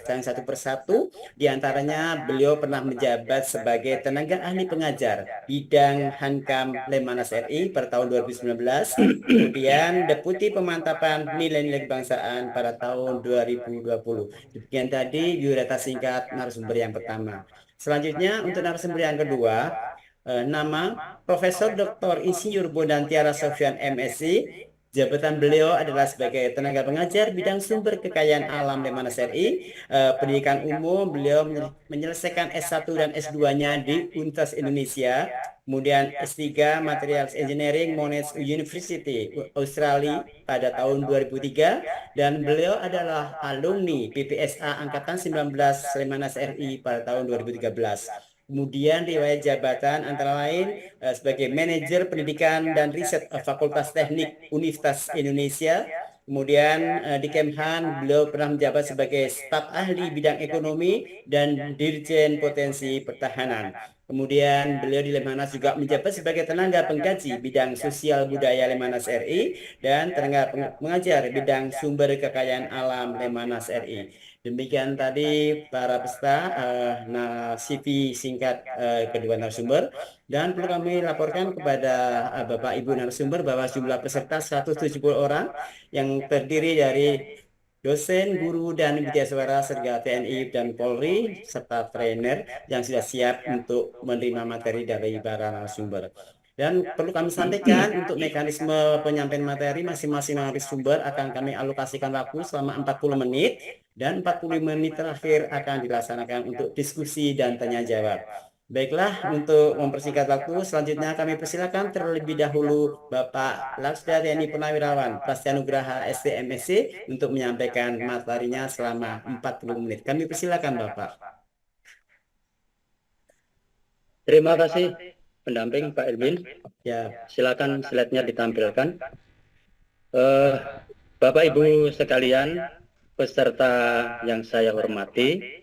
bacakan satu persatu. Di antaranya beliau pernah menjabat sebagai tenaga ahli pengajar bidang Hankam Lemhanas RI pada tahun 2019. Kemudian Deputi Pemantapan Nilai-Nilai Kebangsaan pada tahun 2020. Demikian tadi biodata singkat narasumber yang pertama. Selanjutnya untuk narasumber yang kedua, nama Profesor Dr. Insinyur Bondan Tiara Sofyan MSc. Jabatan beliau adalah sebagai tenaga pengajar bidang sumber kekayaan alam Lemhanas RI. Pendidikan umum beliau menyelesaikan S1 dan S2-nya di Universitas Indonesia. Kemudian S3 Materials Engineering Monash University Australia pada tahun 2003 dan beliau adalah alumni PPSA Angkatan 19 Lemhanas RI pada tahun 2013. Kemudian riwayat jabatan antara lain sebagai manajer pendidikan dan riset Fakultas Teknik Universitas Indonesia. Kemudian di Kemhan beliau pernah menjabat sebagai staf ahli bidang ekonomi dan dirjen potensi pertahanan. Kemudian beliau di Lemhanas juga menjabat sebagai tenaga pengkaji bidang sosial budaya Lemhanas RI dan tenaga pengajar bidang sumber kekayaan alam Lemhanas RI. Demikian tadi para peserta CV singkat kedua narasumber, dan perlu kami laporkan kepada Bapak Ibu narasumber bahwa jumlah peserta 170 orang yang terdiri dari dosen, guru, dan widyaswara serta TNI dan Polri serta trainer yang sudah siap untuk menerima materi dari para narasumber. Dan perlu kami sampaikan untuk mekanisme penyampaian materi masing-masing narasumber akan kami alokasikan waktu selama 40 menit dan 40 menit terakhir akan dilaksanakan untuk diskusi dan tanya jawab. Baiklah, untuk mempersingkat waktu, selanjutnya kami persilakan terlebih dahulu Bapak Laksda TNI Purnawirawan Prasetyanugraha STMSc untuk menyampaikan materinya selama 40 menit. Kami persilakan Bapak. Terima kasih pendamping Pak Elvin. Ya, silakan slide-nya ditampilkan. Bapak Ibu sekalian, peserta yang saya hormati,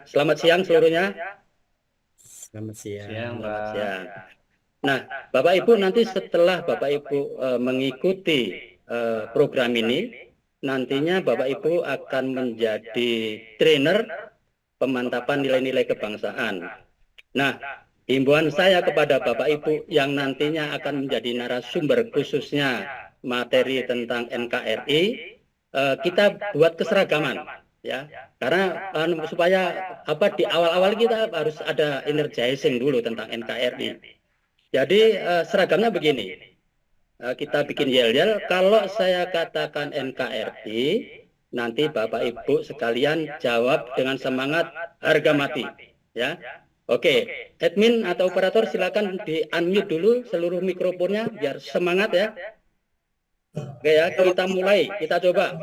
selamat siang seluruhnya. Selamat siang. Selamat siang. Nah, Bapak Ibu nanti setelah Bapak Ibu mengikuti program ini, nantinya Bapak Ibu akan menjadi trainer pemantapan nilai-nilai kebangsaan. Nah, himbauan saya kepada Bapak Ibu yang nantinya akan menjadi narasumber khususnya materi tentang NKRI, kita buat keseragaman, ya. Karena supaya di awal-awal kita harus ada energizing dulu tentang NKRI. Jadi seragamnya begini, kita bikin yel-yel. Kalau saya katakan NKRI, nanti Bapak Ibu sekalian jawab dengan semangat harga mati, ya. Oke, admin atau operator silakan di unmute dulu seluruh mikrofonnya biar semangat ya. Oke ya, kita mulai, kita coba.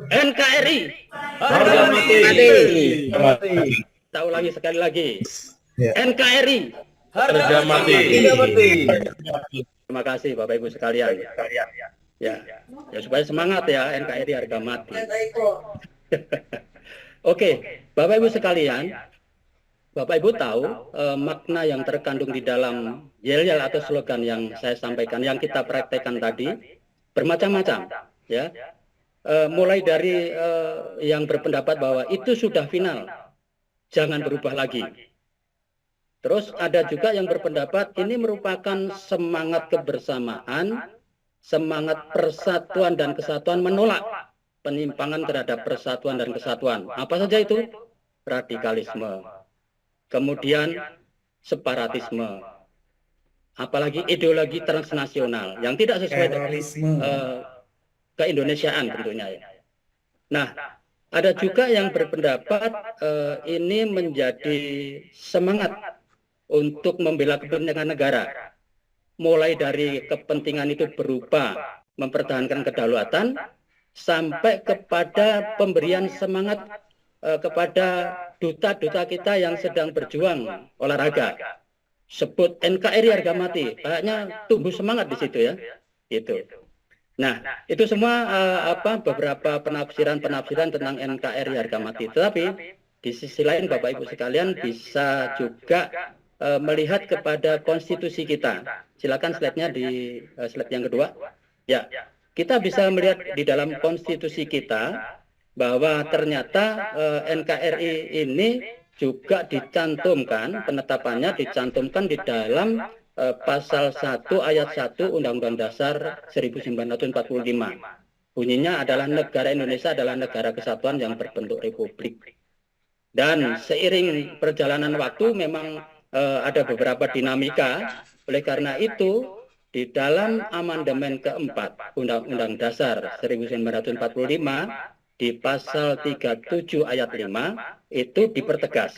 NKRI harga mati. Kita ulangi sekali lagi. NKRI Harga mati. Terima kasih Bapak Ibu sekalian. Ya supaya semangat ya, NKRI harga mati. Oke, Bapak Ibu sekalian, Bapak Ibu tahu makna yang terkandung di dalam yel-yel atau slogan yang saya sampaikan, yang kita praktekkan tadi bermacam-macam, ya. Mulai dari yang berpendapat bahwa itu sudah final, jangan berubah lagi. Terus ada juga yang berpendapat ini merupakan semangat kebersamaan, semangat persatuan dan kesatuan, menolak penyimpangan terhadap persatuan dan kesatuan. Apa saja itu? Radikalisme, kemudian separatisme, apalagi ideologi transnasional yang tidak sesuai dengan keindonesiaan tentunya ya. Nah, ada juga yang berpendapat ini menjadi semangat untuk membela kepentingan negara, mulai dari kepentingan itu berupa mempertahankan kedaulatan sampai kepada pemberian semangat kepada duta-duta kita yang sedang berjuang olahraga. Sebut NKRI harga mati, kayaknya tumbuh semangat di situ ya. Gitu. Nah, itu semua beberapa penafsiran tentang NKRI harga mati. Tetapi di sisi lain Bapak Ibu sekalian bisa juga melihat kepada konstitusi kita. Silakan slide-nya di slide yang kedua. Ya, kita bisa melihat di dalam konstitusi kita bahwa ternyata NKRI ini juga dicantumkan, penetapannya dicantumkan di dalam pasal 1 ayat 1 Undang-Undang Dasar 1945. Bunyinya adalah negara Indonesia adalah negara kesatuan yang berbentuk republik. Dan seiring perjalanan waktu memang ada beberapa dinamika. Oleh karena itu, di dalam amandemen keempat Undang-Undang Dasar 1945 di pasal 37 ayat 5 itu dipertegas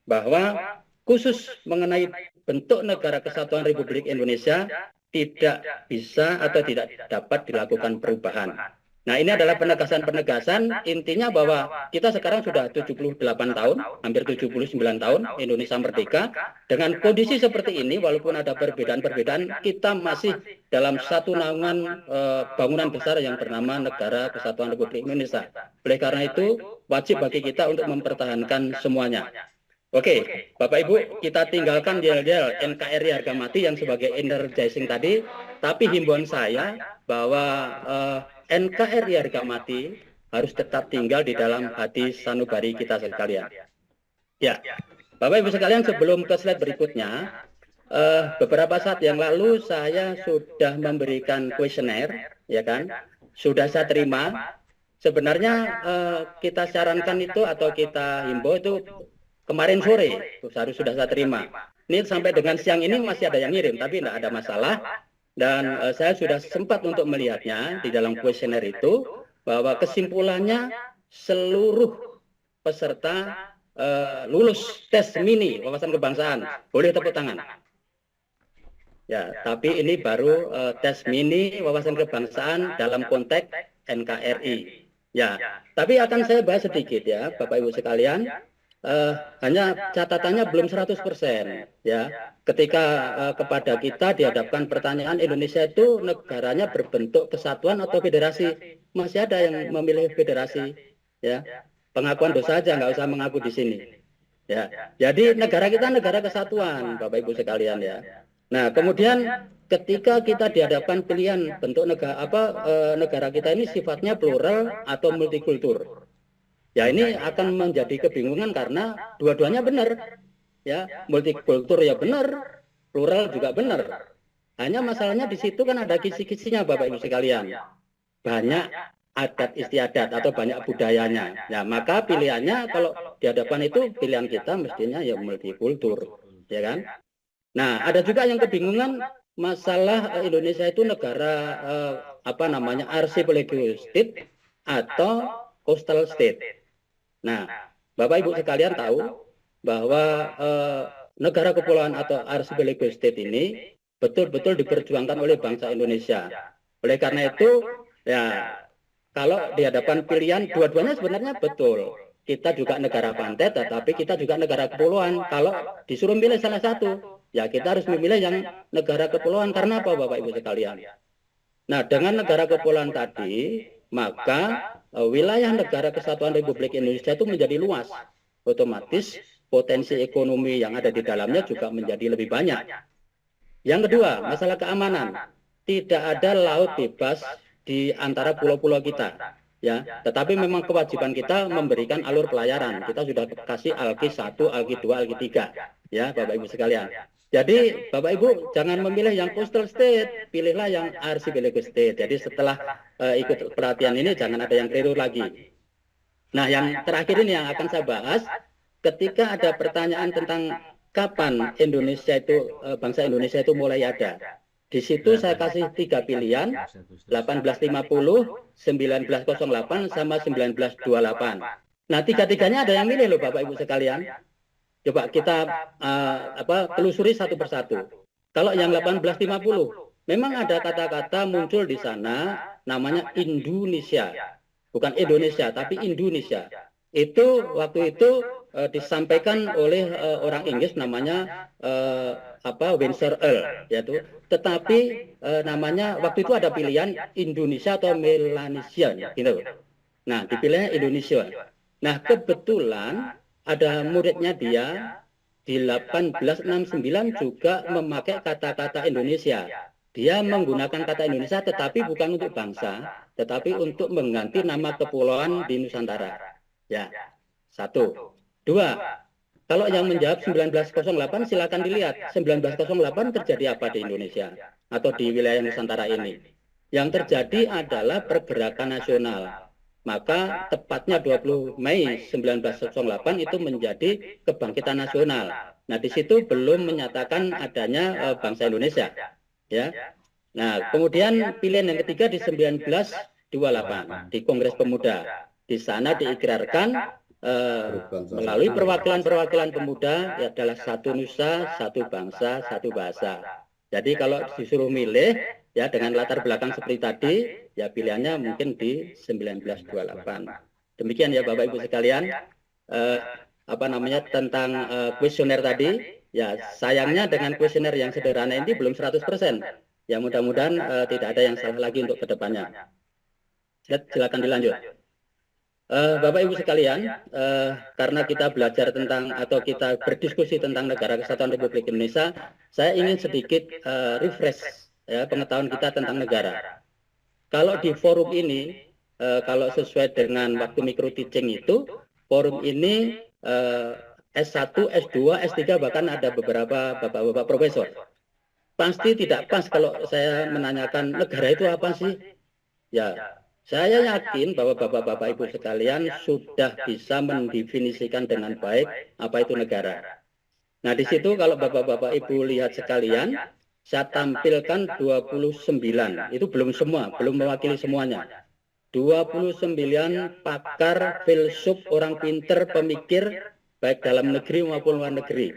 bahwa khusus mengenai bentuk negara kesatuan Republik Indonesia tidak bisa atau tidak dapat dilakukan perubahan. Nah, ini adalah penegasan-penegasan, intinya bahwa kita sekarang sudah 78 tahun, hampir 79 tahun Indonesia merdeka. Dengan kondisi seperti ini, walaupun ada perbedaan-perbedaan, kita masih dalam satu naungan bangunan besar yang bernama Negara Kesatuan Republik Indonesia. Oleh karena itu, wajib bagi kita untuk mempertahankan semuanya. Oke, Bapak Ibu, kita tinggalkan yel-yel NKRI harga mati yang sebagai energizing tadi, tapi himbauan saya bahwa NKRI harga mati harus tetap tinggal di dalam hati sanubari kita sekalian. Ya, Bapak Ibu sekalian, sebelum ke slide berikutnya, beberapa saat yang lalu saya sudah memberikan kuesioner, ya kan? Sudah saya terima. Sebenarnya kita sarankan itu atau kita himbau itu kemarin sore, sudah saya terima. Ini sampai dengan siang ini masih ada yang ngirim, tapi tidak ada masalah. Dan saya sudah sempat untuk melihatnya di dalam kuesioner itu, bahwa kesimpulannya seluruh peserta lulus tes mini wawasan kebangsaan. Boleh tepuk tangan. Ya, tapi ini baru tes mini wawasan kebangsaan dalam konteks NKRI. Ya, tapi akan saya bahas sedikit ya, Bapak Ibu sekalian. Hanya catatannya belum 100% ya. Ketika kepada kita dihadapkan pertanyaan Indonesia itu negaranya berbentuk kesatuan atau federasi, masih ada yang memilih federasi ya. Pengakuan dosa aja, nggak usah mengaku di sini ya. Jadi negara kita negara kesatuan, Bapak Ibu sekalian ya. Nah, kemudian ketika kita dihadapkan pilihan bentuk negara kita ini sifatnya plural atau multikultur. Ya, ini akan menjadi kebingungan karena dua-duanya benar. Ya, multikultur ya benar, plural juga benar. Hanya masalahnya di situ kan ada kisi-kisinya Bapak Ibu sekalian. Banyak adat istiadat atau banyak budayanya. Ya, maka pilihannya kalau di hadapan itu pilihan kita mestinya ya multikultur, ya kan? Nah, ada juga yang kebingungan masalah Indonesia itu negara archipelago state atau coastal state. Nah, Bapak Ibu sekalian tahu bahwa negara kepulauan atau archipelago state ini betul-betul diperjuangkan oleh bangsa Indonesia. Oleh karena itu, ya kalau di hadapan pilihan dua-duanya sebenarnya betul. Kita juga negara pantai, tetapi kita juga negara kepulauan. Kalau disuruh milih salah satu, ya kita harus memilih yang negara kepulauan. Karena apa, Bapak Ibu sekalian? Nah, dengan negara kepulauan tadi, maka wilayah negara kesatuan Republik Indonesia itu menjadi luas. Otomatis potensi ekonomi yang ada di dalamnya juga menjadi lebih banyak. Yang kedua, masalah keamanan. Tidak ada laut bebas di antara pulau-pulau kita. Ya, tetapi memang kewajiban kita memberikan alur pelayaran. Kita sudah kasih Alki 1, Alki 2, Alki 3. Ya, Bapak Ibu sekalian. Jadi Bapak Ibu jangan memilih yang coastal state, pilihlah yang archipelago state. Jadi setelah ikut pelatihan ini jangan ada yang keliru lagi. Nah, yang terakhir ini yang akan saya bahas, ketika ada pertanyaan tentang kapan Indonesia itu bangsa Indonesia itu mulai ada. Di situ saya kasih 3 pilihan, 1850, 1908 sama 1928. Nah, tiga-tiganya ada yang milih loh Bapak Ibu sekalian. Coba kita telusuri satu persatu. Kalau yang 1850, memang ada kata-kata muncul di sana namanya Indonesia. Bukan Indonesia, tapi Indonesia. Itu waktu itu disampaikan oleh orang Inggris namanya Winsor Earl, yaitu. Tetapi namanya waktu itu ada pilihan Indonesia atau Melanesia, gitu. Nah, dipilihnya Indonesia. Nah, kebetulan ada muridnya dia di 1869 juga memakai kata-kata Indonesia. Dia menggunakan kata Indonesia tetapi bukan untuk bangsa, tetapi untuk mengganti nama kepulauan di Nusantara. Ya, satu. Dua, kalau yang menjawab 1908 silakan dilihat 1908 terjadi apa di Indonesia atau di wilayah Nusantara ini. Yang terjadi adalah pergerakan nasional. Maka tepatnya 20 Mei 1908 itu menjadi kebangkitan nasional. Nah, di situ belum menyatakan adanya bangsa Indonesia, ya. Nah, kemudian pilihan yang ketiga di 1928 di Kongres Pemuda. Di sana diikrarkan melalui perwakilan-perwakilan pemuda ya adalah satu nusa, satu bangsa, satu bahasa. Jadi kalau disuruh milih ya dengan latar belakang seperti tadi, ya pilihannya mungkin di 1928. Demikian ya Bapak Ibu sekalian, tentang kuesioner tadi. Ya sayangnya dengan kuesioner yang sederhana ini belum 100%. Ya mudah-mudahan tidak ada yang salah lagi untuk kedepannya. Silakan dilanjut. Bapak Ibu sekalian, karena kita belajar tentang atau kita berdiskusi tentang Negara Kesatuan Republik Indonesia, saya ingin sedikit refresh ya, pengetahuan kita tentang negara. Kalau di forum ini, kalau sesuai dengan waktu micro teaching itu, forum ini S1, S2, S3 bahkan ada beberapa bapak-bapak profesor. Pasti tidak pas kalau saya menanyakan negara itu apa sih? Ya, saya yakin bahwa bapak-bapak ibu sekalian sudah bisa mendefinisikan dengan baik apa itu negara. Nah, di situ kalau bapak-bapak ibu lihat sekalian, saya tampilkan 29, itu belum semua, belum mewakili semuanya. 29 pakar, filsuf, orang pinter, pemikir, baik dalam negeri maupun luar negeri.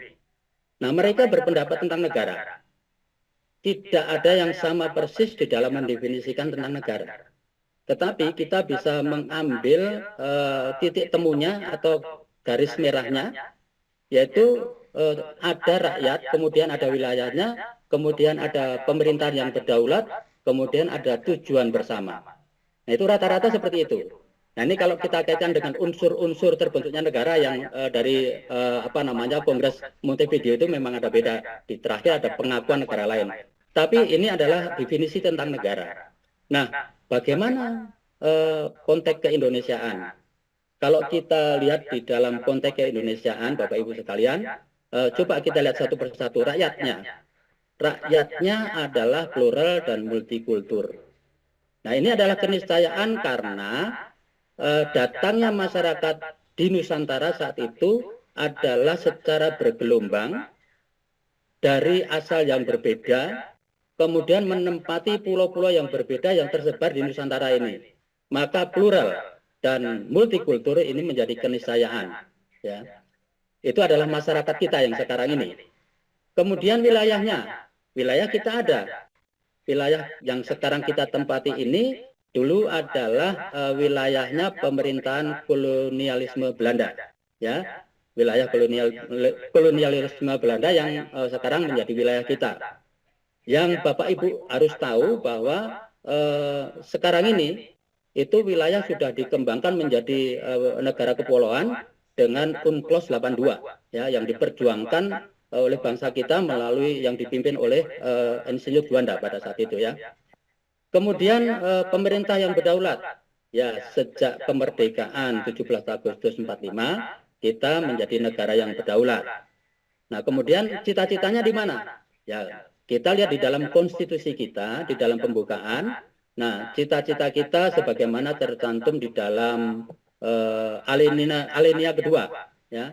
Nah, mereka berpendapat tentang negara. Tidak ada yang sama persis di dalam mendefinisikan tentang negara. Tetapi kita bisa mengambil titik temunya atau garis merahnya, yaitu ada rakyat, kemudian ada wilayahnya, kemudian ada pemerintahan yang berdaulat, kemudian ada tujuan bersama. Nah, itu rata-rata seperti itu. Nah, ini kalau kita kaitkan dengan unsur-unsur terbentuknya negara yang dari Kongres Montevideo itu memang ada beda. Di terakhir ada pengakuan negara lain. Tapi ini adalah definisi tentang negara. Nah, bagaimana konteks keindonesiaan? Kalau kita lihat di dalam konteks keindonesiaan, Bapak Ibu sekalian, coba kita lihat satu persatu rakyatnya. Rakyatnya adalah plural dan multikultur. Nah, ini adalah keniscayaan karena datangnya masyarakat di Nusantara saat itu adalah secara bergelombang dari asal yang berbeda, kemudian menempati pulau-pulau yang berbeda yang tersebar di Nusantara ini. Maka plural dan multikultur ini menjadi keniscayaan. Ya. Itu adalah masyarakat kita yang sekarang ini. Kemudian wilayahnya, wilayah kita ada. Wilayah yang sekarang kita tempati ini dulu adalah wilayahnya pemerintahan kolonialisme Belanda. Ya, wilayah kolonialisme Belanda yang sekarang menjadi wilayah kita. Yang Bapak Ibu harus tahu bahwa sekarang ini itu wilayah sudah dikembangkan menjadi negara kepulauan dengan UNCLOS 82 ya, yang diperjuangkan oleh bangsa kita melalui yang dipimpin oleh Insinyur Juanda pada saat itu ya. Kemudian pemerintah yang berdaulat ya, sejak kemerdekaan 17 Agustus 45 kita menjadi negara yang berdaulat. Nah, kemudian cita-citanya di mana? Ya, kita lihat di dalam konstitusi kita, di dalam pembukaan. Nah, cita-cita kita sebagaimana tercantum di dalam alinea kedua ya.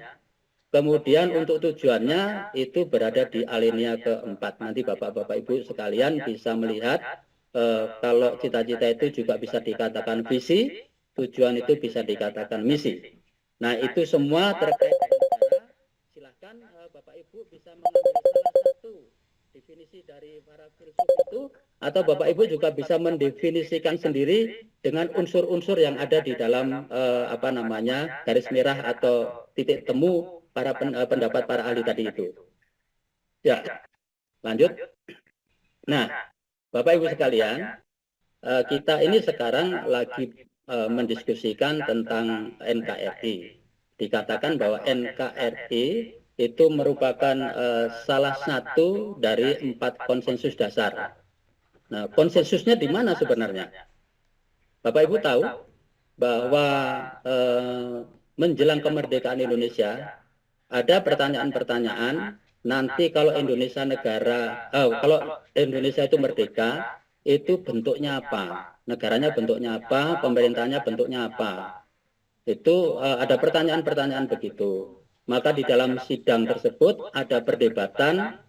Kemudian untuk tujuannya itu berada di alinea keempat. Nanti Bapak-Bapak Ibu sekalian bisa melihat kalau cita-cita itu juga bisa dikatakan visi, tujuan itu bisa dikatakan misi. Nah, itu semua terkait dengan negara. Silahkan Bapak Ibu bisa mengambil salah satu definisi dari para filsuf itu, atau Bapak Ibu juga bisa mendefinisikan sendiri dengan unsur-unsur yang ada di dalam garis merah atau titik temu para pendapat para ahli tadi itu. Ya, lanjut. Nah, Bapak Ibu sekalian, kita ini sekarang lagi mendiskusikan tentang NKRI. Dikatakan bahwa NKRI itu merupakan salah satu dari 4 konsensus dasar. Nah, konsensusnya di mana sebenarnya? Bapak Ibu tahu bahwa menjelang kemerdekaan Indonesia ada pertanyaan-pertanyaan nanti kalau kalau Indonesia itu merdeka itu bentuknya apa? Negaranya bentuknya apa? Pemerintahnya bentuknya apa? Itu ada pertanyaan-pertanyaan begitu. Maka di dalam sidang tersebut ada perdebatan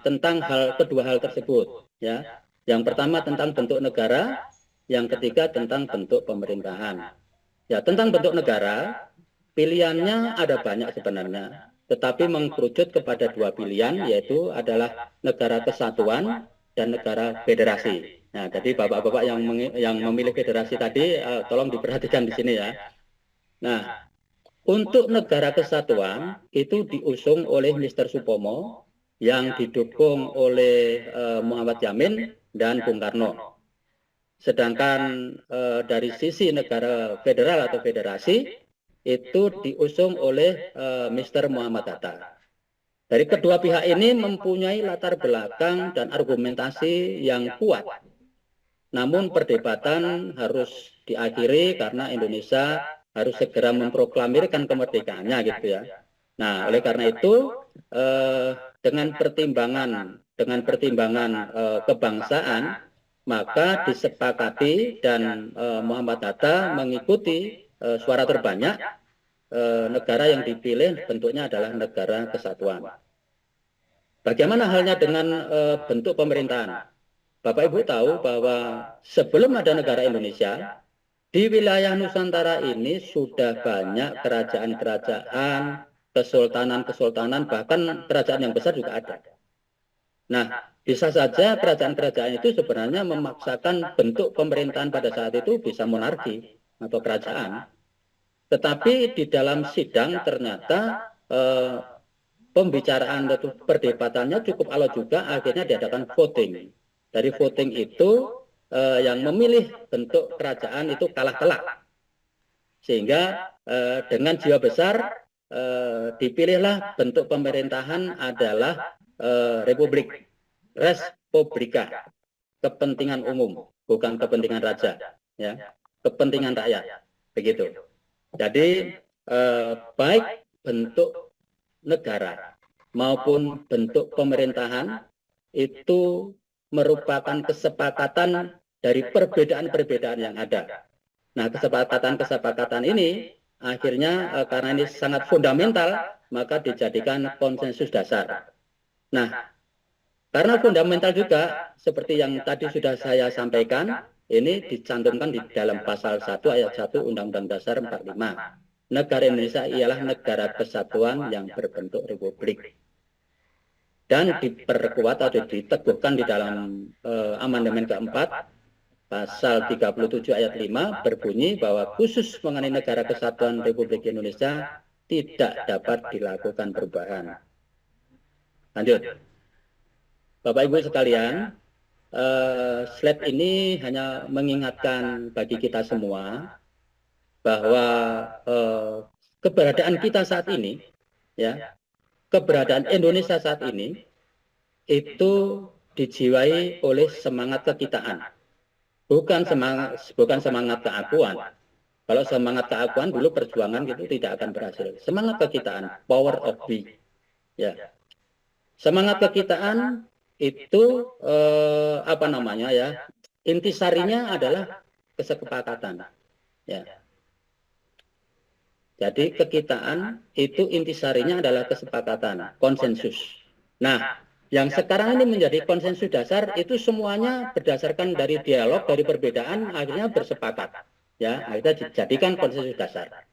tentang kedua hal tersebut, ya. Yang pertama tentang bentuk negara, yang ketiga tentang bentuk pemerintahan. Ya, tentang bentuk negara, pilihannya ada banyak sebenarnya, tetapi mengkerucut kepada dua pilihan, yaitu adalah negara kesatuan dan negara federasi. Nah, jadi bapak-bapak yang memilih federasi tadi, tolong diperhatikan di sini ya. Nah, untuk negara kesatuan itu diusung oleh Mr. Supomo yang didukung oleh Muhammad Yamin dan Bung Karno. Sedangkan dari sisi negara federal atau federasi itu diusung oleh Mr. Muhammad Hatta. Dari kedua pihak ini mempunyai latar belakang dan argumentasi yang kuat. Namun perdebatan harus diakhiri karena Indonesia harus segera memproklamirkan kemerdekaannya gitu ya. Nah, oleh karena itu dengan pertimbangan kebangsaan maka disepakati dan Muhammad Hatta mengikuti suara terbanyak, negara yang dipilih bentuknya adalah negara kesatuan. Bagaimana halnya dengan bentuk pemerintahan? Bapak Ibu tahu bahwa sebelum ada negara Indonesia, di wilayah Nusantara ini sudah banyak kerajaan-kerajaan, kesultanan-kesultanan, bahkan kerajaan yang besar juga ada. Nah, bisa saja kerajaan-kerajaan itu sebenarnya memaksakan bentuk pemerintahan pada saat itu bisa monarki atau kerajaan. Tetapi di dalam sidang ternyata pembicaraan atau perdebatannya cukup alot juga, akhirnya diadakan voting. Dari voting itu yang memilih bentuk kerajaan itu kalah telak. Sehingga dengan jiwa besar dipilihlah bentuk pemerintahan adalah republik, res publica, kepentingan umum, bukan kepentingan raja, ya, kepentingan rakyat, begitu. Jadi baik bentuk negara maupun bentuk pemerintahan itu merupakan kesepakatan dari perbedaan-perbedaan yang ada. Nah, kesepakatan-kesepakatan ini akhirnya karena ini sangat fundamental, maka dijadikan konsensus dasar. Nah, karena fundamental juga, seperti yang tadi sudah saya sampaikan, ini dicantumkan di dalam pasal 1 ayat 1 Undang-Undang Dasar 45. Negara Indonesia ialah negara kesatuan yang berbentuk republik. Dan diperkuat atau diteguhkan di dalam amandemen keempat, pasal 37 ayat 5 berbunyi bahwa khusus mengenai negara kesatuan Republik Indonesia tidak dapat dilakukan perubahan. Lanjut. Bapak Ibu sekalian, slide ini hanya mengingatkan bagi kita semua bahwa keberadaan kita saat ini, ya, keberadaan Indonesia saat ini itu dijiwai oleh semangat kekitaan, bukan semangat keakuan. Kalau semangat keakuan dulu perjuangan gitu tidak akan berhasil. Semangat kekitaan, power of we, ya. Semangat kekitaan itu intisarinya adalah kesepakatan, ya. Jadi kekitaan itu intisarinya adalah kesepakatan, konsensus. Nah, yang sekarang ini menjadi konsensus dasar itu semuanya berdasarkan dari dialog, dari perbedaan, akhirnya bersepakat. Ya, akhirnya dijadikan konsensus dasar.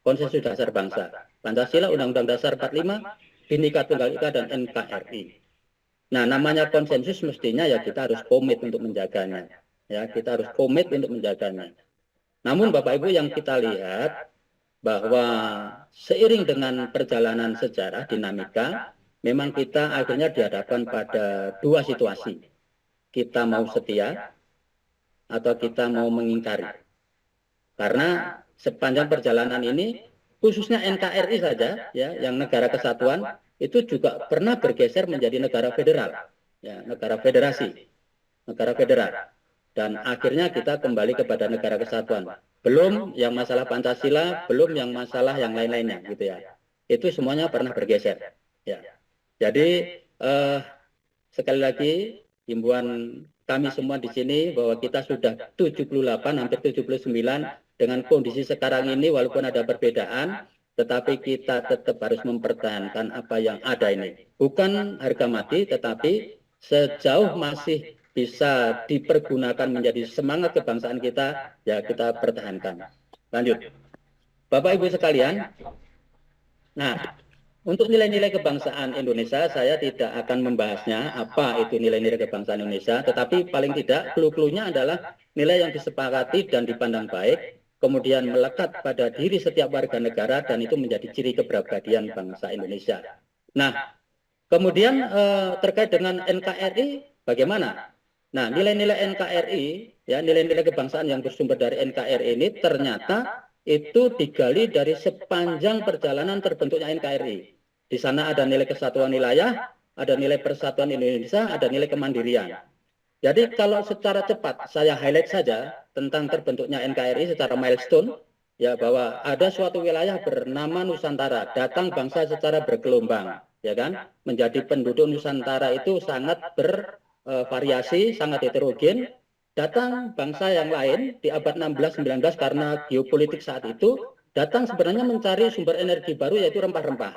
Konsensus dasar bangsa. Pancasila, Undang-Undang Dasar 45, Bhinneka Tunggal Ika, dan NKRI. Nah, namanya konsensus mestinya ya kita harus komit untuk menjaganya. Ya, kita harus komit untuk menjaganya. Namun Bapak Ibu yang kita lihat bahwa seiring dengan perjalanan sejarah dinamika, memang kita akhirnya dihadapkan pada dua situasi. Kita mau setia atau kita mau mengingkari. Karena sepanjang perjalanan ini, khususnya NKRI saja, ya, yang negara kesatuan, itu juga pernah bergeser menjadi negara federal, ya, negara federasi, negara federal. dan akhirnya kita kembali kepada negara kesatuan. Belum yang masalah Pancasila, belum yang masalah yang lain-lainnya gitu ya. Itu semuanya pernah bergeser. Ya. Jadi sekali lagi himbauan kami semua di sini bahwa kita sudah 78 hampir 79 dengan kondisi sekarang ini walaupun ada perbedaan tetapi kita tetap harus mempertahankan apa yang ada ini. Bukan harga mati tetapi sejauh masih bisa dipergunakan menjadi semangat kebangsaan kita, ya kita pertahankan. Lanjut. Bapak Ibu sekalian, nah untuk nilai-nilai kebangsaan Indonesia, saya tidak akan membahasnya apa itu nilai-nilai kebangsaan Indonesia, tetapi paling tidak clue-cluenya adalah nilai yang disepakati dan dipandang baik, kemudian melekat pada diri setiap warga negara dan itu menjadi ciri kepribadian bangsa Indonesia. Nah, kemudian terkait dengan NKRI bagaimana? Nah, nilai-nilai NKRI, ya nilai-nilai kebangsaan yang bersumber dari NKRI ini ternyata itu digali dari sepanjang perjalanan terbentuknya NKRI. Di sana ada nilai kesatuan wilayah, ada nilai persatuan Indonesia, ada nilai kemandirian. Jadi kalau secara cepat saya highlight saja tentang terbentuknya NKRI secara milestone, ya bahwa ada suatu wilayah bernama Nusantara, datang bangsa secara bergelombang, ya kan? Menjadi penduduk Nusantara itu sangat bervariasi, sangat heterogen. Datang bangsa yang lain di abad 16-19 karena geopolitik saat itu datang sebenarnya mencari sumber energi baru yaitu rempah-rempah.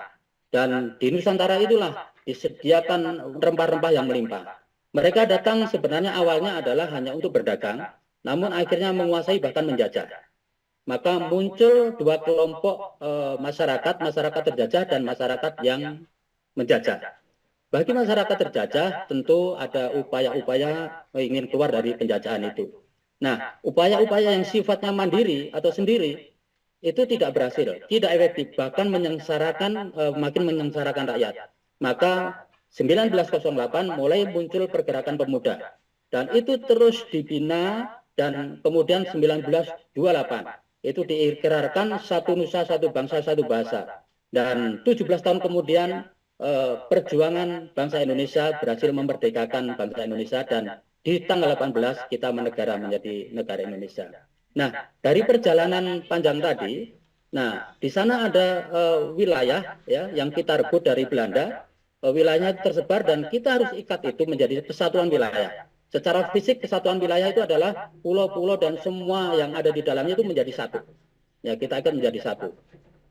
Dan di Nusantara itulah disediakan rempah-rempah yang melimpah. Mereka datang sebenarnya awalnya adalah hanya untuk berdagang, namun akhirnya menguasai bahkan menjajah. Maka muncul dua kelompok masyarakat terjajah dan masyarakat yang menjajah. Bagi masyarakat terjajah tentu ada upaya-upaya ingin keluar dari penjajahan itu. Nah, upaya-upaya yang sifatnya mandiri atau sendiri itu tidak berhasil, tidak efektif, bahkan makin menyengsarakan rakyat. Maka 1908 mulai muncul pergerakan pemuda dan itu terus dibina dan kemudian 1928 itu diikrarkan satu nusa, satu bangsa, satu bahasa. Dan 17 tahun kemudian perjuangan bangsa Indonesia berhasil memerdekakan bangsa Indonesia dan di tanggal 18 kita menjadi negara Indonesia. Nah, dari perjalanan panjang tadi, nah di sana ada wilayah ya yang kita rebut dari Belanda, wilayahnya tersebar dan kita harus ikat itu menjadi kesatuan wilayah. Secara fisik kesatuan wilayah itu adalah pulau-pulau dan semua yang ada di dalamnya itu menjadi satu. Ya, kita akan menjadi satu.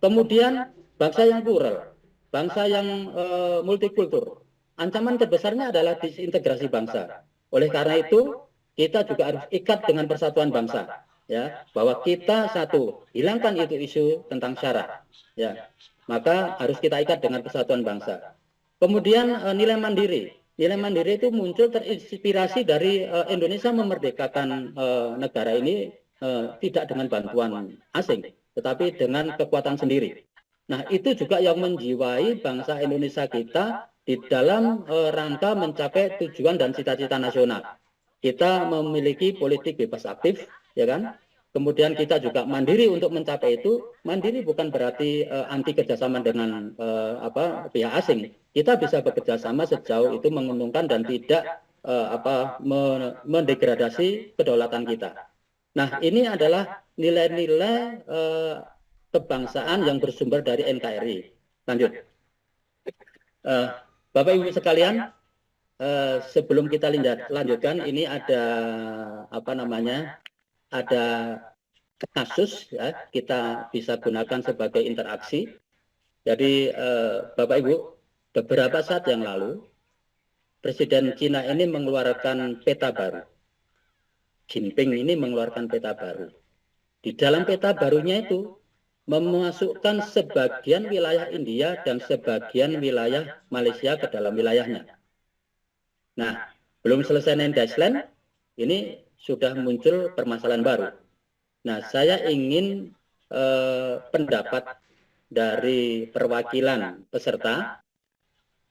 Kemudian bangsa yang plural, bangsa yang multikultur. Ancaman terbesarnya adalah disintegrasi bangsa. Oleh karena itu, kita juga harus ikat dengan persatuan bangsa, ya, bahwa kita satu, hilangkan itu isu tentang syarat, ya. Maka harus kita ikat dengan persatuan bangsa. Kemudian nilai mandiri. Nilai mandiri itu muncul terinspirasi dari Indonesia memerdekakan negara ini tidak dengan bantuan asing, tetapi dengan kekuatan sendiri. Nah, itu juga yang menjiwai bangsa Indonesia kita di dalam rangka mencapai tujuan dan cita-cita nasional. Kita memiliki politik bebas aktif, ya kan? Kemudian kita juga mandiri untuk mencapai itu. Mandiri bukan berarti anti kerjasama dengan pihak asing. Kita bisa bekerja sama sejauh itu menguntungkan dan tidak mendegradasi kedaulatan kita. Nah, ini adalah nilai-nilai kebangsaan yang bersumber dari NKRI. Lanjut. Bapak Ibu sekalian, sebelum kita lanjutkan, ini ada ada kasus ya kita bisa gunakan sebagai interaksi. Jadi Bapak Ibu, beberapa saat yang lalu Presiden Cina ini mengeluarkan peta baru. Jinping ini mengeluarkan peta baru. Di dalam peta barunya itu memasukkan sebagian wilayah India dan sebagian wilayah Malaysia ke dalam wilayahnya. Nah, belum selesai Nendasland, ini sudah muncul permasalahan baru. Nah, saya ingin pendapat dari perwakilan peserta,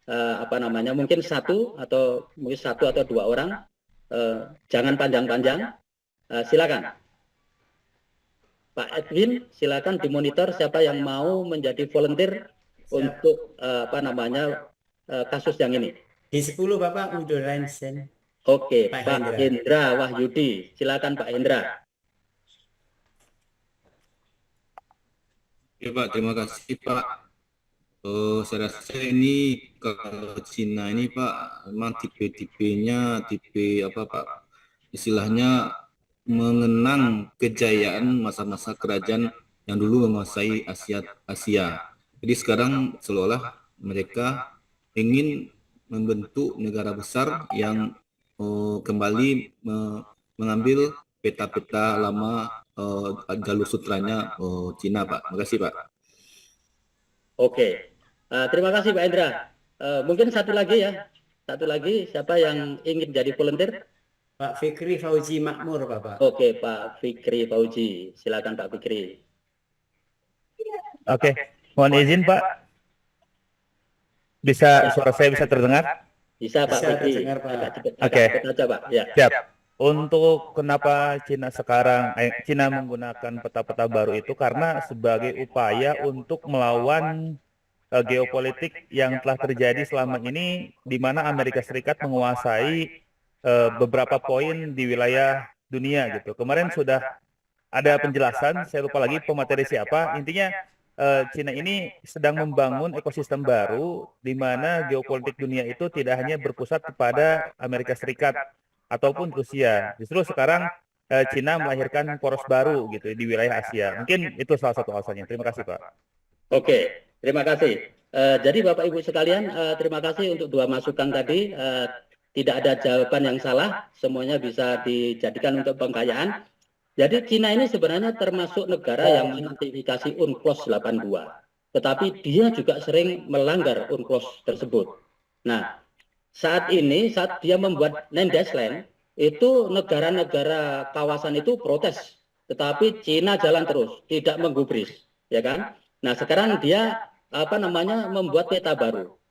mungkin satu atau dua orang, jangan panjang-panjang, silakan. Pak Edwin, silakan dimonitor siapa yang mau menjadi volunteer untuk kasus yang ini. Di 10 Bapak Udo Ransen. Oke, Pak Pak Hendra. Hendra Wahyudi. Silakan Pak Hendra. Ya Pak, terima kasih Pak. Saya rasa ini kalau Cina ini Pak, memang tipe-tipenya tipe apa Pak? Istilahnya mengenang kejayaan masa-masa kerajaan yang dulu menguasai Asia. Jadi sekarang seolah mereka ingin membentuk negara besar yang kembali mengambil peta-peta lama jalur sutranya Cina Pak. Terima kasih Pak. Oke. Terima kasih Pak Hendra. Mungkin satu lagi ya. Satu lagi, siapa yang ingin jadi volunteer? Pak Fikri Fauzi Makmur, Bapak. Oke, Pak Fikri Fauzi. Silakan Pak Fikri. Oke, mohon izin Pak, suara saya bisa terdengar? Bisa Pak Bisa Fikri. terdengar, Pak. Oke. Agak cepat aja Pak. Ya. Siap. Untuk kenapa Cina menggunakan peta-peta baru itu karena sebagai upaya untuk melawan geopolitik yang telah terjadi selama ini di mana Amerika Serikat menguasai beberapa poin di wilayah dunia gitu. Kemarin sudah ada penjelasan, saya lupa lagi pemateri siapa. Intinya Cina ini sedang membangun ekosistem baru di mana geopolitik dunia itu tidak hanya berpusat kepada Amerika Serikat ataupun Rusia. Justru sekarang Cina melahirkan poros baru gitu di wilayah Asia. Mungkin itu salah satu alasannya. Terima kasih, Pak. Oke, terima kasih. Jadi Bapak Ibu sekalian, terima kasih untuk dua masukan tadi. Tidak ada jawaban yang salah, semuanya bisa dijadikan untuk pengkayaan. Jadi Cina ini sebenarnya termasuk negara yang meratifikasi UNCLOS 82. Tetapi dia juga sering melanggar UNCLOS tersebut. Nah, saat dia membuat Nandes Land, itu negara-negara kawasan itu protes. Tetapi Cina jalan terus, tidak menggubris, ya kan? Nah, sekarang dia membuat peta baru.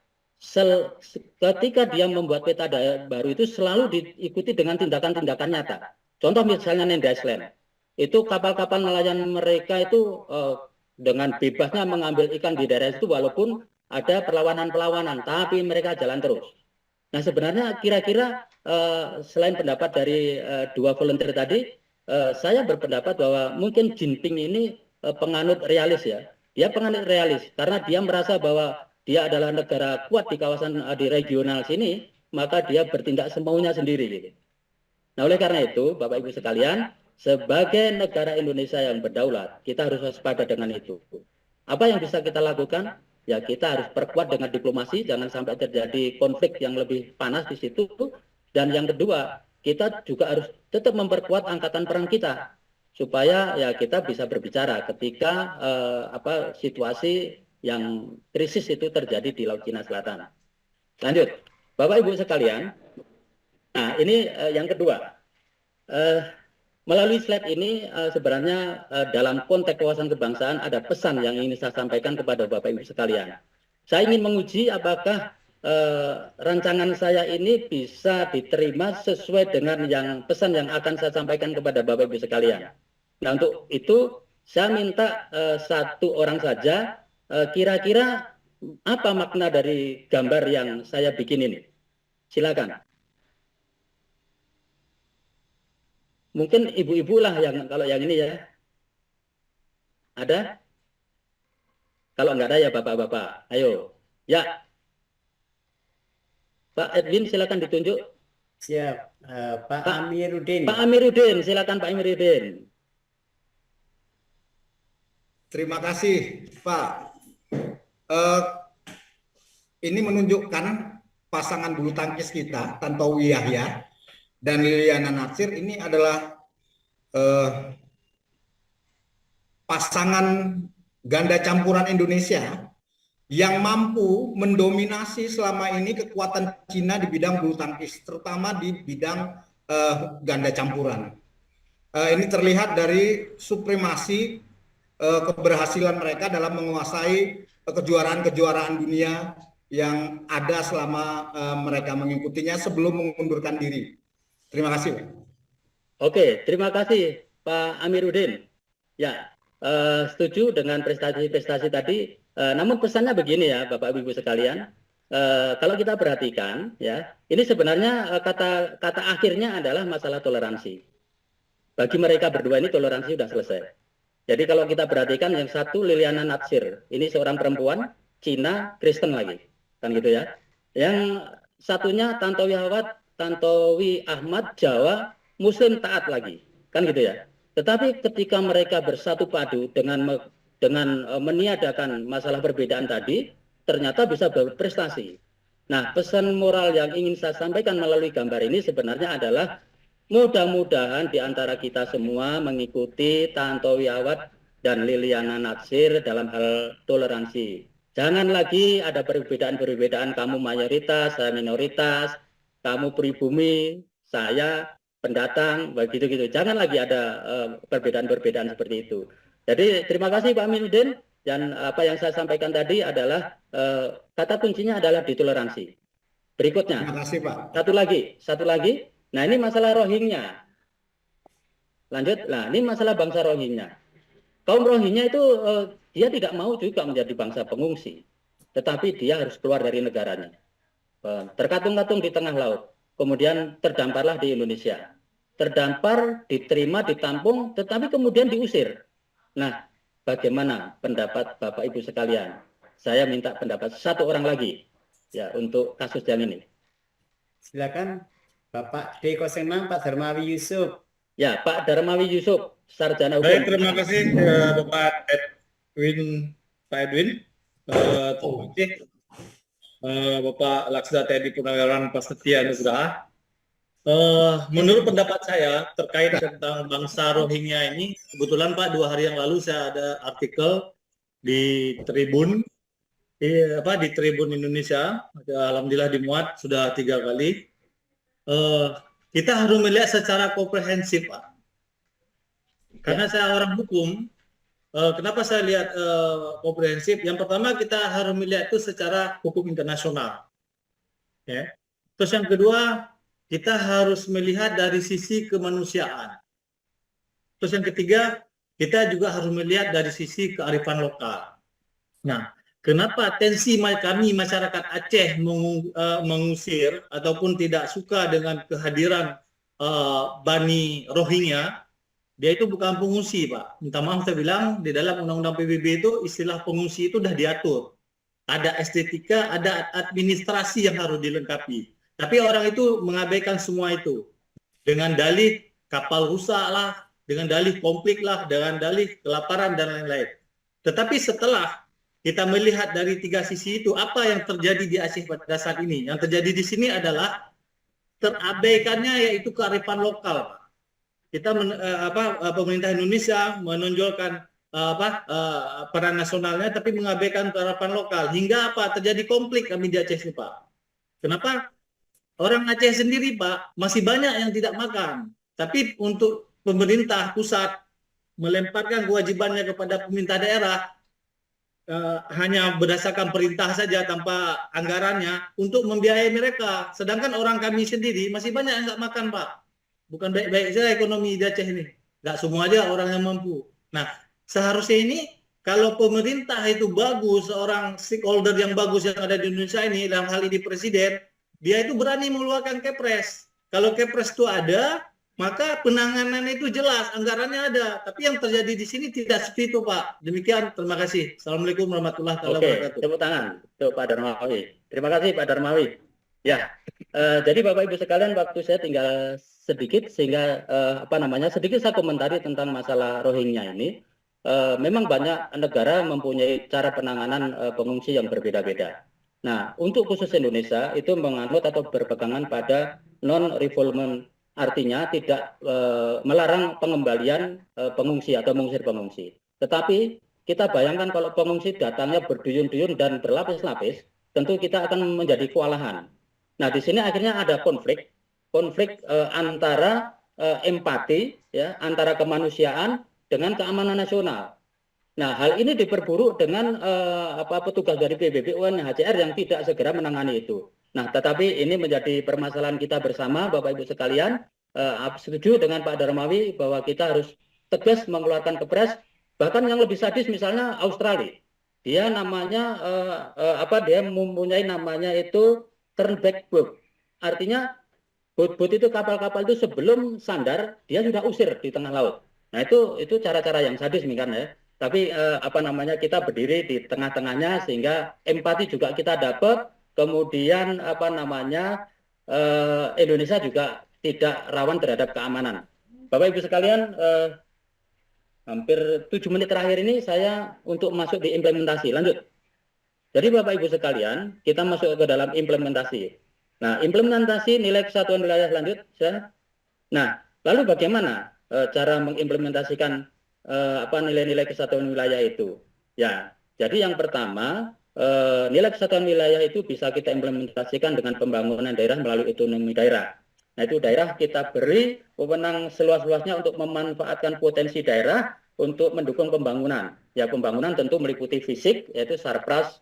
Ketika dia membuat peta baru itu selalu diikuti dengan tindakan-tindakan nyata. Contoh misalnya Nandes Land, itu kapal-kapal nelayan mereka itu dengan bebasnya mengambil ikan di daerah itu walaupun ada perlawanan-perlawanan, tapi mereka jalan terus. Nah, sebenarnya kira-kira selain pendapat dari dua volunteer tadi, saya berpendapat bahwa mungkin Jinping ini penganut realis ya. Dia penganut realis karena dia merasa bahwa dia adalah negara kuat di kawasan di regional sini, maka dia bertindak semaunya sendiri. Gitu. Nah, oleh karena itu, Bapak Ibu sekalian, sebagai negara Indonesia yang berdaulat, kita harus waspada dengan itu. Apa yang bisa kita lakukan? Ya, kita harus perkuat dengan diplomasi, jangan sampai terjadi konflik yang lebih panas di situ. Dan yang kedua, kita juga harus tetap memperkuat angkatan perang kita, supaya ya kita bisa berbicara ketika situasi yang krisis itu terjadi di Laut Cina Selatan. Lanjut, Bapak Ibu sekalian. Nah, ini yang kedua. Melalui slide ini sebenarnya dalam konteks wawasan kebangsaan ada pesan yang ingin saya sampaikan kepada Bapak Ibu sekalian. Saya ingin menguji apakah rancangan saya ini bisa diterima sesuai dengan pesan yang akan saya sampaikan kepada Bapak Ibu sekalian. Nah, untuk itu saya minta satu orang saja kira-kira apa makna dari gambar yang saya bikin ini. Silakan. Mungkin ibu-ibu lah yang kalau yang ini ya. Ada? Kalau nggak ada ya bapak-bapak. Ayo. Ya. Pak Edwin silakan ditunjuk. Siap. Pak Amiruddin. Pak Amiruddin, silakan Pak Amiruddin. Terima kasih, Pak. Ini menunjukkan pasangan bulu tangkis kita, Tantowi Yahya dan Liliana Natsir. Ini adalah pasangan ganda campuran Indonesia yang mampu mendominasi selama ini kekuatan Cina di bidang bulu tangkis, terutama di bidang ganda campuran. Ini terlihat dari supremasi keberhasilan mereka dalam menguasai kejuaraan-kejuaraan dunia yang ada selama mereka mengikutinya sebelum mengundurkan diri. Terima kasih. Oke, terima kasih Pak Amiruddin. Ya, setuju dengan prestasi-prestasi tadi. Namun pesannya begini ya Bapak Ibu sekalian. kalau kita perhatikan, ya, ini sebenarnya kata akhirnya adalah masalah toleransi. Bagi mereka berdua ini toleransi sudah selesai. Jadi kalau kita perhatikan yang satu Liliana Natsir, ini seorang perempuan Cina Kristen lagi, kan gitu ya. Yang satunya Tantowi Ahmad Jawa Muslim taat lagi, kan gitu ya. Tetapi ketika mereka bersatu padu dengan meniadakan masalah perbedaan tadi, ternyata bisa berprestasi. Nah, pesan moral yang ingin saya sampaikan melalui gambar ini sebenarnya adalah mudah-mudahan di antara kita semua mengikuti Tantowi Ahmad dan Liliana Natsir dalam hal toleransi. Jangan lagi ada perbedaan-perbedaan, kamu mayoritas, saya minoritas, kamu pribumi, saya pendatang, begitu gitu. Jangan lagi ada perbedaan-perbedaan seperti itu. Jadi terima kasih Pak Aminuddin, dan apa yang saya sampaikan tadi adalah kata kuncinya adalah ditoleransi. Berikutnya. Terima kasih Pak. Satu lagi. Nah, ini masalah Rohingya. Lanjut. Nah, ini masalah bangsa Rohingya. Kaum Rohingya itu dia tidak mau juga menjadi bangsa pengungsi, tetapi dia harus keluar dari negaranya. Terkatung-katung di tengah laut, kemudian terdamparlah di Indonesia. Terdampar, diterima, ditampung, tetapi kemudian diusir. Nah, bagaimana pendapat Bapak Ibu sekalian? Saya minta pendapat satu orang lagi ya untuk kasus yang ini. Silakan Bapak D06 Pak Darmawi Yusuf. Ya, Pak Darmawi Yusuf, sarjana hukum. Baik, terima kasih Bapak Edwin. Terima kasih Bapak Laksda TNI Purnawirawan Prasetya Nugraha. Menurut pendapat saya terkait tentang bangsa Rohingya ini, kebetulan Pak 2 hari yang lalu saya ada artikel di Tribun, di Tribun Indonesia. Alhamdulillah dimuat sudah 3 kali. Kita harus melihat secara komprehensif, Pak. Karena saya orang hukum, kenapa saya lihat komprehensif? Yang pertama kita harus melihat itu secara hukum internasional. Ya. Terus yang kedua, kita harus melihat dari sisi kemanusiaan. Terus yang ketiga, kita juga harus melihat dari sisi kearifan lokal. Nah, kenapa tensi kami masyarakat Aceh mengusir ataupun tidak suka dengan kehadiran Bani Rohingya? Dia itu bukan pengungsi, Pak. Minta maaf saya bilang, di dalam Undang-Undang PBB itu istilah pengungsi itu sudah diatur. Ada estetika, ada administrasi yang harus dilengkapi. Tapi orang itu mengabaikan semua itu. Dengan dalih kapal rusak lah, dengan dalih konflik lah, dengan dalih kelaparan dan lain-lain. Tetapi setelah kita melihat dari 3 sisi itu, apa yang terjadi di Aceh pada saat ini? Yang terjadi di sini adalah terabaikannya yaitu kearifan lokal, Pak. Kita pemerintah Indonesia menonjolkan peran nasionalnya tapi mengabaikan kearifan lokal hingga terjadi konflik kami di Aceh ini, Pak. Kenapa? Orang Aceh sendiri, Pak, masih banyak yang tidak makan. Tapi untuk pemerintah pusat melemparkan kewajibannya kepada pemerintah daerah hanya berdasarkan perintah saja tanpa anggarannya untuk membiayai mereka. Sedangkan orang kami sendiri masih banyak yang nggak makan, Pak. Bukan baik-baik saja ekonomi di Aceh ini. Nggak semua aja orang yang mampu. Nah, seharusnya ini kalau pemerintah itu bagus, seorang stakeholder yang bagus yang ada di Indonesia ini, dalam hal ini presiden, dia itu berani mengeluarkan kepres. Kalau kepres itu ada, maka penanganan itu jelas, anggarannya ada. Tapi yang terjadi di sini tidak seperti itu, Pak. Demikian, terima kasih. Assalamualaikum warahmatullahi wabarakatuh. Oke, tepuk tangan untuk Pak Darmawi. Terima kasih Pak Darmawi. Ya, jadi Bapak Ibu sekalian, waktu saya tinggal sedikit sehingga sedikit saya komentari tentang masalah Rohingya ini. Memang banyak negara mempunyai cara penanganan pengungsi yang berbeda-beda. Nah, untuk khusus Indonesia itu menganut atau berpegangan pada non-refoulement, artinya tidak melarang pengembalian pengungsi atau mengusir pengungsi. Tetapi kita bayangkan kalau pengungsi datangnya berduyun-duyun dan berlapis-lapis, tentu kita akan menjadi kewalahan. Nah, di sini akhirnya ada konflik antara empati, ya, antara kemanusiaan dengan keamanan nasional. Nah, hal ini diperburuk dengan petugas dari PBB UNHCR yang tidak segera menangani itu. Nah, tetapi ini menjadi permasalahan kita bersama, Bapak Ibu sekalian. Setuju dengan Pak Darmawi bahwa kita harus tegas mengeluarkan kepres. Bahkan yang lebih sadis misalnya Australia. dia namanya dia mempunyai namanya itu turn back boat. Artinya boat itu kapal-kapal itu sebelum sandar dia sudah usir di tengah laut. Nah itu cara-cara yang sadis nih kan ya. Tapi kita berdiri di tengah-tengahnya sehingga empati juga kita dapat. Kemudian Indonesia juga tidak rawan terhadap keamanan. Bapak Ibu sekalian, hampir 7 menit terakhir ini saya untuk masuk di implementasi. Lanjut. Jadi Bapak Ibu sekalian, kita masuk ke dalam implementasi. Nah, implementasi nilai kesatuan wilayah lanjut. Nah, lalu bagaimana cara mengimplementasikan nilai-nilai kesatuan wilayah itu? Ya, jadi yang pertama, nilai kesatuan wilayah itu bisa kita implementasikan dengan pembangunan daerah melalui otonomi daerah. Nah, itu daerah kita beri wewenang seluas-luasnya untuk memanfaatkan potensi daerah untuk mendukung pembangunan. Ya, pembangunan tentu meliputi fisik, yaitu sarpras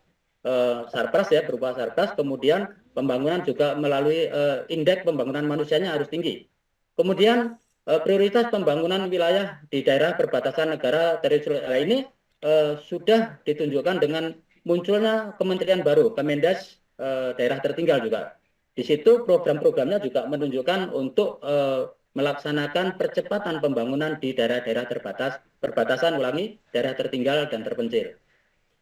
ya, berupa sarpras. Kemudian pembangunan juga melalui indeks pembangunan manusianya harus tinggi. Kemudian prioritas pembangunan wilayah di daerah perbatasan negara teritorial ini sudah ditunjukkan dengan munculnya kementerian baru, Kemendes daerah tertinggal juga. Di situ program-programnya juga menunjukkan untuk melaksanakan percepatan pembangunan di daerah-daerah perbatasan, daerah tertinggal dan terpencil.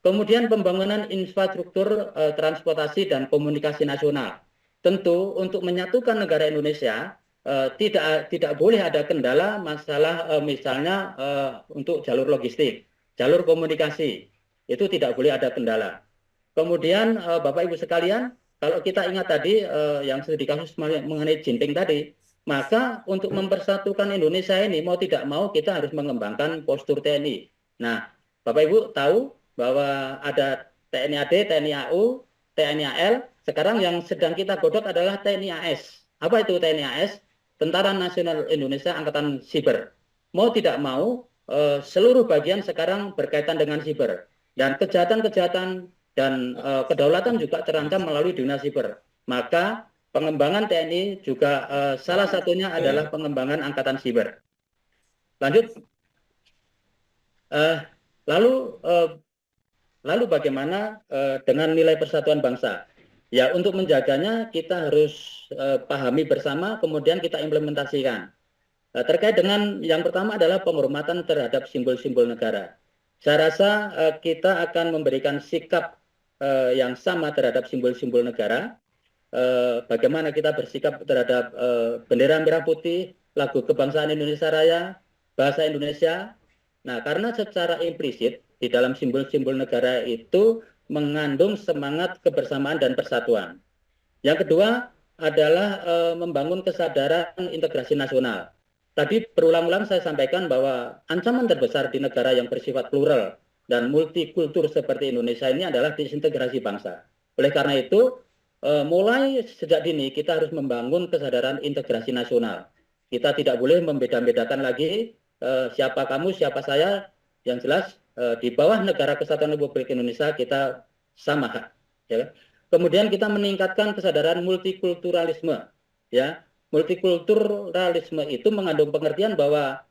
Kemudian pembangunan infrastruktur transportasi dan komunikasi nasional. Tentu untuk menyatukan negara Indonesia tidak boleh ada kendala masalah misalnya untuk jalur logistik, jalur komunikasi. Itu tidak boleh ada kendala. Kemudian Bapak Ibu sekalian, kalau kita ingat tadi yang studi kasus mengenai Jinping tadi, maka untuk mempersatukan Indonesia ini mau tidak mau kita harus mengembangkan postur TNI. Nah, Bapak Ibu tahu bahwa ada TNI AD, TNI AU, TNI AL. Sekarang yang sedang kita godok adalah TNI AS. Apa itu TNI AS? Tentara Nasional Indonesia Angkatan Siber. Mau tidak mau seluruh bagian sekarang berkaitan dengan siber. Dan kejahatan-kejahatan dan kedaulatan juga terancam melalui dunia siber. Maka pengembangan TNI juga salah satunya adalah pengembangan angkatan siber. Lanjut. Lalu bagaimana dengan nilai persatuan bangsa? Ya, untuk menjaganya kita harus pahami bersama, kemudian kita implementasikan. Terkait dengan yang pertama adalah penghormatan terhadap simbol-simbol negara. Saya rasa kita akan memberikan sikap yang sama terhadap simbol-simbol negara. Bagaimana kita bersikap terhadap bendera merah putih, lagu kebangsaan Indonesia Raya, bahasa Indonesia. Nah, karena secara implisit di dalam simbol-simbol negara itu mengandung semangat kebersamaan dan persatuan. Yang kedua adalah membangun kesadaran integrasi nasional. Tadi berulang-ulang saya sampaikan bahwa ancaman terbesar di negara yang bersifat plural dan multikultur seperti Indonesia ini adalah disintegrasi bangsa. Oleh karena itu, mulai sejak dini kita harus membangun kesadaran integrasi nasional. Kita tidak boleh membeda-bedakan lagi siapa kamu, siapa saya. Yang jelas di bawah Negara Kesatuan Republik Indonesia kita sama hak. Ya. Kemudian kita meningkatkan kesadaran multikulturalisme. Ya. Multikulturalisme itu mengandung pengertian bahwa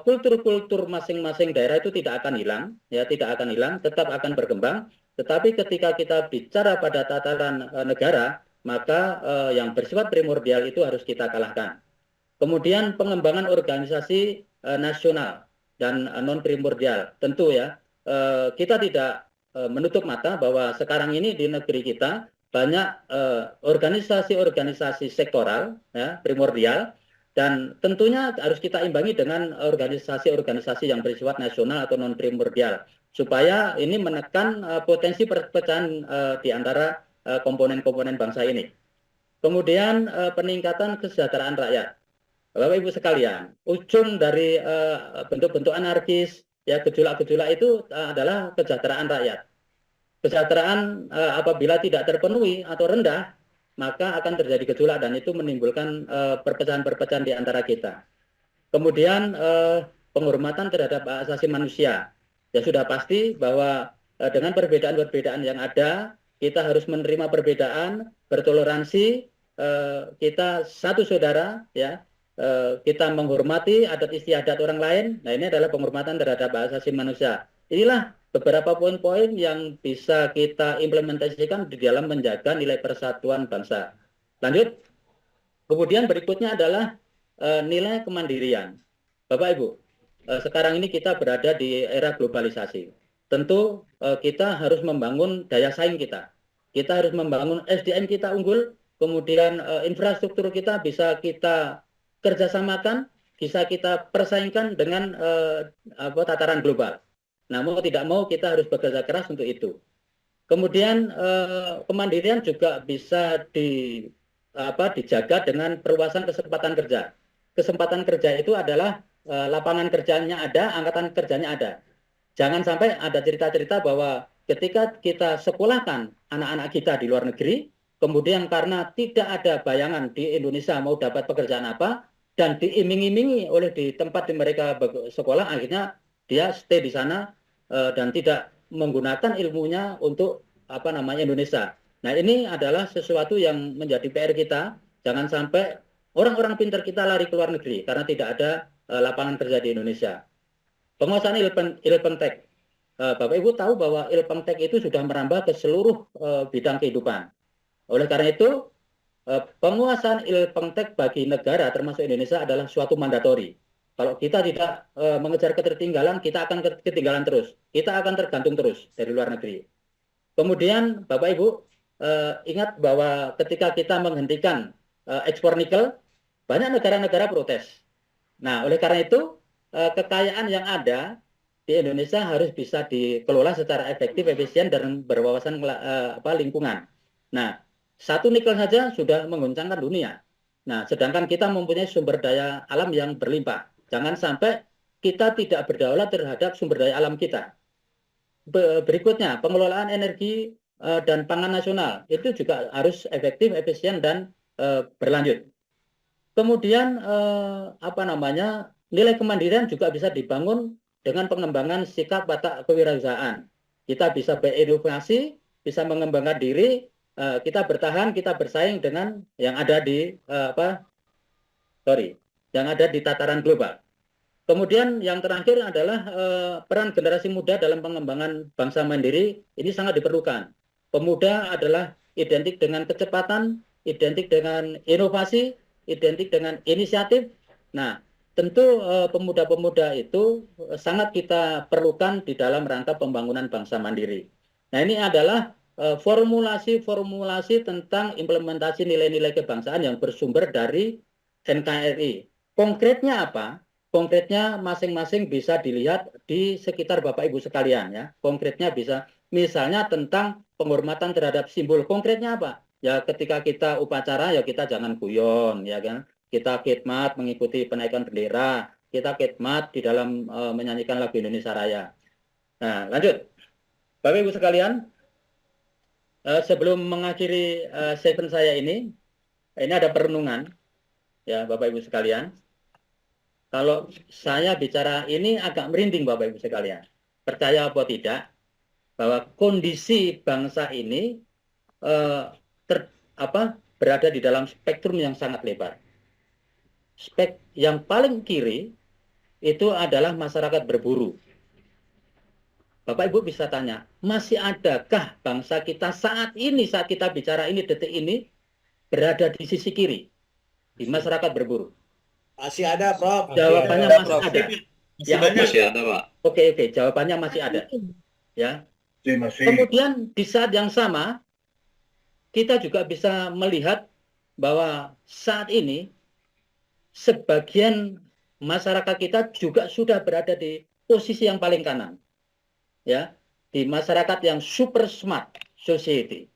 kultur-kultur masing-masing daerah itu tidak akan hilang, ya, tidak akan hilang, tetap akan berkembang. Tetapi ketika kita bicara pada tataran negara, maka yang bersifat primordial itu harus kita kalahkan. Kemudian pengembangan organisasi nasional dan non primordial, tentu ya kita tidak menutup mata bahwa sekarang ini di negeri kita banyak organisasi-organisasi sektoral, ya, primordial, dan tentunya harus kita imbangi dengan organisasi-organisasi yang bersifat nasional atau non primordial, supaya ini menekan potensi perpecahan di antara komponen-komponen bangsa ini. Kemudian peningkatan kesejahteraan rakyat. Bapak Ibu sekalian, ujung dari bentuk-bentuk anarkis, ya, gejolak-gejolak itu adalah kesejahteraan rakyat. Kesejahteraan apabila tidak terpenuhi atau rendah, maka akan terjadi gejolak dan itu menimbulkan perpecahan-perpecahan di antara kita. Kemudian penghormatan terhadap hak asasi manusia. Ya sudah pasti bahwa dengan perbedaan-perbedaan yang ada, kita harus menerima perbedaan, bertoleransi, kita satu saudara, ya, kita menghormati adat istiadat orang lain. Nah, ini adalah penghormatan terhadap hak asasi manusia. Inilah beberapa poin-poin yang bisa kita implementasikan di dalam menjaga nilai persatuan bangsa. Lanjut. Kemudian berikutnya adalah nilai kemandirian. Bapak Ibu, sekarang ini kita berada di era globalisasi. Tentu kita harus membangun daya saing kita. Kita harus membangun SDM kita unggul, kemudian infrastruktur kita bisa kita kerjasamakan, bisa kita persaingkan dengan tataran global. Nah, mau tidak mau kita harus bekerja keras untuk itu. Kemudian kemandirian juga bisa dijaga dengan perluasan kesempatan kerja. Kesempatan kerja itu adalah lapangan kerjanya ada, angkatan kerjanya ada. Jangan sampai ada cerita-cerita bahwa ketika kita sekolahkan anak-anak kita di luar negeri, kemudian karena tidak ada bayangan di Indonesia mau dapat pekerjaan apa, dan diiming-imingi oleh di tempat di mereka sekolah, akhirnya dia stay di sana dan tidak menggunakan ilmunya untuk Indonesia. Nah, ini adalah sesuatu yang menjadi PR kita. Jangan sampai orang-orang pintar kita lari ke luar negeri karena tidak ada lapangan kerja di Indonesia. Penguasaan Ilpentek. Bapak Ibu tahu bahwa Ilpentek itu sudah merambah ke seluruh bidang kehidupan. Oleh karena itu, penguasaan Ilpentek bagi negara termasuk Indonesia adalah suatu mandatori. Kalau kita tidak mengejar ketertinggalan, kita akan ketinggalan terus. Kita akan tergantung terus dari luar negeri. Kemudian Bapak Ibu ingat bahwa ketika kita menghentikan ekspor nikel, banyak negara-negara protes. Nah, oleh karena itu kekayaan yang ada di Indonesia harus bisa dikelola secara efektif, efisien, dan berwawasan lingkungan. Nah, satu nikel saja sudah mengguncangkan dunia. Nah, sedangkan kita mempunyai sumber daya alam yang berlimpah. Jangan sampai kita tidak berdaulat terhadap sumber daya alam kita. Berikutnya, pengelolaan energi dan pangan nasional itu juga harus efektif, efisien, dan berlanjut. Kemudian nilai kemandirian juga bisa dibangun dengan pengembangan sikap watak kewirausahaan. Kita bisa berinovasi, bisa mengembangkan diri, kita bertahan, kita bersaing dengan yang ada di yang ada di tataran global. Kemudian yang terakhir adalah peran generasi muda dalam pengembangan bangsa mandiri ini sangat diperlukan. Pemuda adalah identik dengan kecepatan, identik dengan inovasi, identik dengan inisiatif. Nah, tentu pemuda-pemuda itu sangat kita perlukan di dalam rangka pembangunan bangsa mandiri. Nah, ini adalah formulasi-formulasi tentang implementasi nilai-nilai kebangsaan yang bersumber dari NKRI. Konkretnya apa? Konkretnya masing-masing bisa dilihat di sekitar Bapak Ibu sekalian ya. Konkretnya bisa misalnya tentang penghormatan terhadap simbol. Konkretnya apa? Ya ketika kita upacara ya kita jangan guyon ya kan. Kita khidmat mengikuti penaikan bendera, kita khidmat di dalam menyanyikan lagu Indonesia Raya. Nah, lanjut. Bapak Ibu sekalian, sebelum mengakhiri session saya ini ada perenungan ya Bapak Ibu sekalian. Kalau saya bicara ini agak merinding Bapak Ibu sekalian. Percaya atau tidak bahwa kondisi bangsa ini berada di dalam spektrum yang sangat lebar. Yang paling kiri itu adalah masyarakat berburu. Bapak Ibu bisa tanya, masih adakah bangsa kita saat kita bicara ini, detik ini berada di sisi kiri di masyarakat berburu? Masih ada, Prof. Jawabannya masih ada. Masih banyak. Masih ada, Pak. Oke, jawabannya masih ada. Ya. Kemudian di saat yang sama kita juga bisa melihat bahwa saat ini sebagian masyarakat kita juga sudah berada di posisi yang paling kanan. Ya, di masyarakat yang super smart society.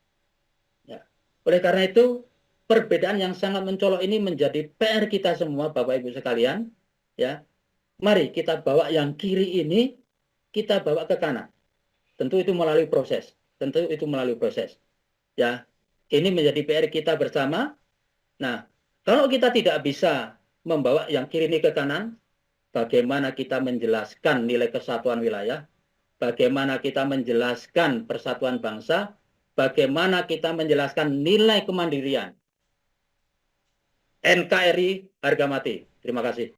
Ya. Oleh karena itu perbedaan yang sangat mencolok ini menjadi PR kita semua Bapak Ibu sekalian, ya. Mari kita bawa yang kiri ini, kita bawa ke kanan. Tentu itu melalui proses. Ya. Ini menjadi PR kita bersama. Nah, kalau kita tidak bisa membawa yang kiri ini ke kanan, bagaimana kita menjelaskan nilai kesatuan wilayah? Bagaimana kita menjelaskan persatuan bangsa? Bagaimana kita menjelaskan nilai kemandirian? NKRI harga mati. Terima kasih.